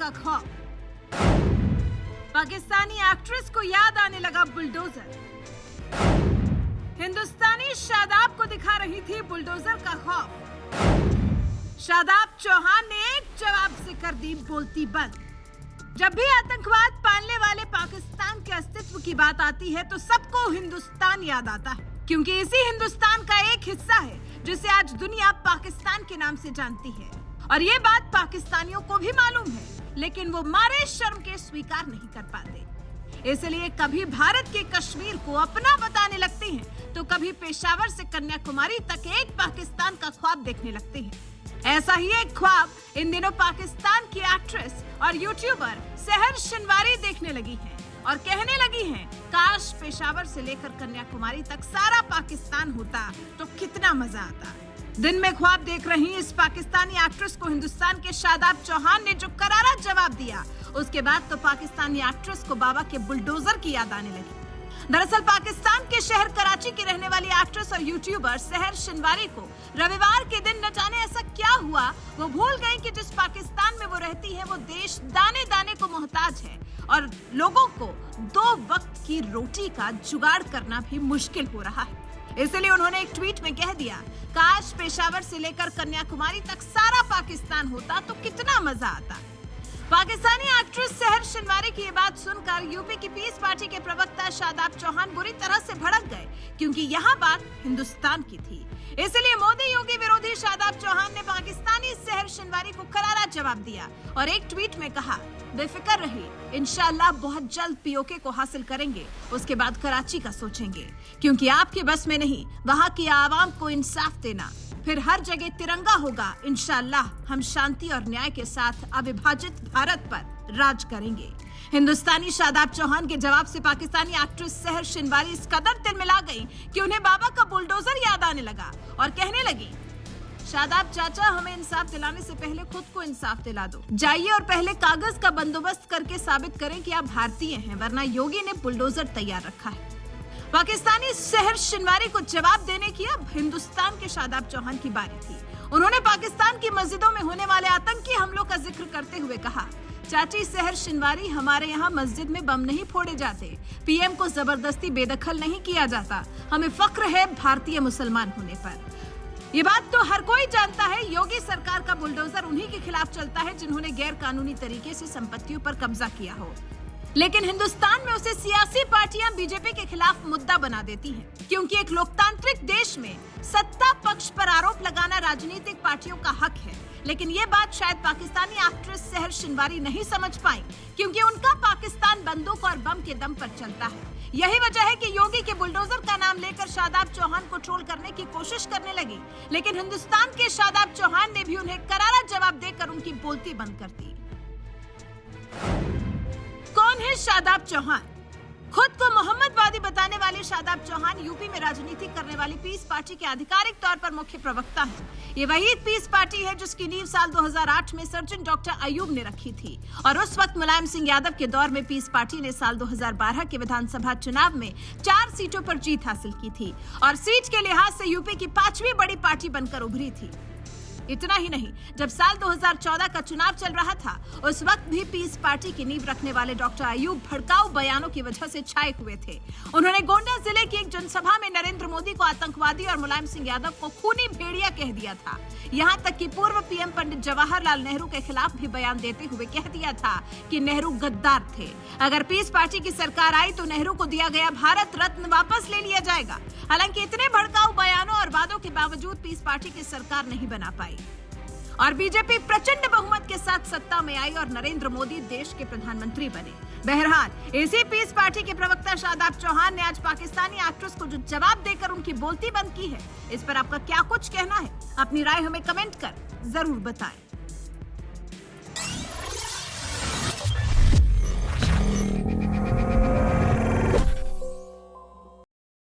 का खौफ। पाकिस्तानी एक्ट्रेस को याद आने लगा बुलडोजर। हिंदुस्तानी शादाब को दिखा रही थी बुलडोजर का खौफ। शादाब चौहान ने एक जवाब से कर दी बोलती बंद। जब भी आतंकवाद पालने वाले पाकिस्तान के अस्तित्व की बात आती है तो सबको हिंदुस्तान याद आता है, क्योंकि इसी हिंदुस्तान का एक हिस्सा है जिसे आज दुनिया पाकिस्तान के नाम से जानती है। और ये बात पाकिस्तानियों को भी मालूम है, लेकिन वो मारे शर्म के स्वीकार नहीं कर पाते। इसलिए कभी भारत के कश्मीर को अपना बताने लगते हैं तो कभी पेशावर से कन्याकुमारी तक एक पाकिस्तान का ख्वाब देखने लगते हैं। ऐसा ही एक ख्वाब इन दिनों पाकिस्तान की एक्ट्रेस और यूट्यूबर सहर शिनवारी देखने लगी हैं और कहने लगी हैं, काश पेशावर से लेकर कन्याकुमारी तक सारा पाकिस्तान होता तो कितना मजा आता। दिन में ख्वाब देख रही इस पाकिस्तानी एक्ट्रेस को हिंदुस्तान के शादाब चौहान ने जो करारा जवाब दिया, उसके बाद तो पाकिस्तानी एक्ट्रेस को बाबा के बुलडोजर की याद आने लगी। दरअसल पाकिस्तान के शहर कराची की रहने वाली एक्ट्रेस और यूट्यूबर सहर शिनवारी को रविवार के दिन न जाने ऐसा क्या हुआ, वो भूल गई कि जिस पाकिस्तान में वो रहती है वो देश दाने दाने को मोहताज है और लोगों को 2 वक्त की रोटी का जुगाड़ करना भी मुश्किल हो रहा है। इसलिए उन्होंने एक ट्वीट में कह दिया, काश पेशावर से लेकर कन्याकुमारी तक सारा पाकिस्तान होता तो कितना मजा आता। पाकिस्तानी एक्ट्रेस सहर शिनवारी की ये बात सुनकर यूपी की पीस पार्टी के प्रवक्ता शादाब चौहान बुरी तरह से भड़क गए, क्योंकि यहाँ बात हिंदुस्तान की थी। इसलिए मोदी योगी विरोधी शादाब चौहान ने पाकिस्तानी सहर शिनवारी को करारा जवाब दिया और एक ट्वीट में कहा, बेफिक्र रहिए, इंशाअल्लाह बहुत जल्द पीओके को हासिल करेंगे, उसके बाद कराची का सोचेंगे, क्योंकि आपके बस में नहीं वहाँ की आवाम को इंसाफ देना। फिर हर जगह तिरंगा होगा, इंशाअल्लाह हम शांति और न्याय के साथ अविभाजित भारत पर राज करेंगे। हिंदुस्तानी शादाब चौहान के जवाब से पाकिस्तानी एक्ट्रेस सहर शिनवारी इस कदर तिलमिला गई कि उन्हें बाबा का बुलडोजर याद आने लगा और कहने लगी, शादाब चाचा, हमें इंसाफ दिलाने से पहले खुद को इंसाफ दिला दो। जाइए और पहले कागज का बंदोबस्त करके साबित करें कि आप भारतीय हैं, वरना योगी ने बुलडोजर तैयार रखा है। पाकिस्तानी सहर शिनवारी को जवाब देने की अब हिंदुस्तान के शादाब चौहान की बारी थी। उन्होंने पाकिस्तान की मस्जिदों में होने वाले आतंकी हमलों का जिक्र करते हुए कहा, चाची सहर शिनवारी, हमारे यहाँ मस्जिद में बम नहीं फोड़े जाते, पीएम को जबरदस्ती बेदखल नहीं किया जाता, हमें फख्र है भारतीय मुसलमान होने पर। ये बात तो हर कोई जानता है, योगी सरकार का बुलडोजर उन्हीं के खिलाफ चलता है जिन्होंने गैर कानूनी तरीके से संपत्तियों पर कब्जा किया हो। लेकिन हिंदुस्तान में उसे सियासी पार्टियां बीजेपी के खिलाफ मुद्दा बना देती हैं, क्योंकि एक लोकतांत्रिक देश में सत्ता पक्ष पर आरोप लगाना राजनीतिक पार्टियों का हक है। लेकिन ये बात शायद पाकिस्तानी एक्ट्रेस सहर शिनवारी नहीं समझ पाई, क्योंकि उनका पाकिस्तान बंदूक और बम के दम पर चलता है। यही वजह है कि योगी के बुलडोजर का नाम लेकर शादाब चौहान को ट्रोल करने की कोशिश करने लगी, लेकिन हिंदुस्तान के शादाब चौहान ने भी उन्हें करारा जवाब देकर उनकी बोलती बंद कर दी। कौन है शादाब चौहान? खुद को मोहम्मदवादी बताने वाले शादाब चौहान यूपी में राजनीति करने वाली पीस पार्टी के आधिकारिक तौर पर मुख्य प्रवक्ता हैं। ये वही पीस पार्टी है जिसकी नींव साल 2008 में सर्जन डॉक्टर अयूब ने रखी थी और उस वक्त मुलायम सिंह यादव के दौर में पीस पार्टी ने साल 2012 के विधानसभा चुनाव में 4 सीटों पर जीत हासिल की थी और सीट के लिहाज से यूपी की 5वीं बड़ी पार्टी बनकर उभरी थी। इतना ही नहीं, जब साल 2014 का चुनाव चल रहा था, उस वक्त भी पीस पार्टी की नींव रखने वाले डॉक्टर अयूब भड़काऊ बयानों की वजह से छाए हुए थे। उन्होंने गोंडा जिले की एक जनसभा में नरेंद्र मोदी को आतंकवादी और मुलायम सिंह यादव को खूनी भेड़िया कह दिया था। यहाँ तक कि पूर्व पीएम पंडित जवाहरलाल नेहरू के खिलाफ भी बयान देते हुए कह दिया था कि नेहरू गद्दार थे। अगर पीस पार्टी की सरकार आई तो नेहरू को दिया गया भारत रत्न वापस ले लिया जाएगा। हालांकि इतने भड़काऊ बयानों और वादों के बावजूद पीस पार्टी की सरकार नहीं बना पाई और बीजेपी प्रचंड बहुमत के साथ सत्ता में आई और नरेंद्र मोदी देश के प्रधानमंत्री बने। बहरहाल इसी पीस पार्टी के प्रवक्ता शादाब चौहान ने आज पाकिस्तानी एक्ट्रेस को जो जवाब देकर उनकी बोलती बंद की है, इस पर आपका क्या कुछ कहना है? अपनी राय हमें कमेंट कर जरूर बताएं।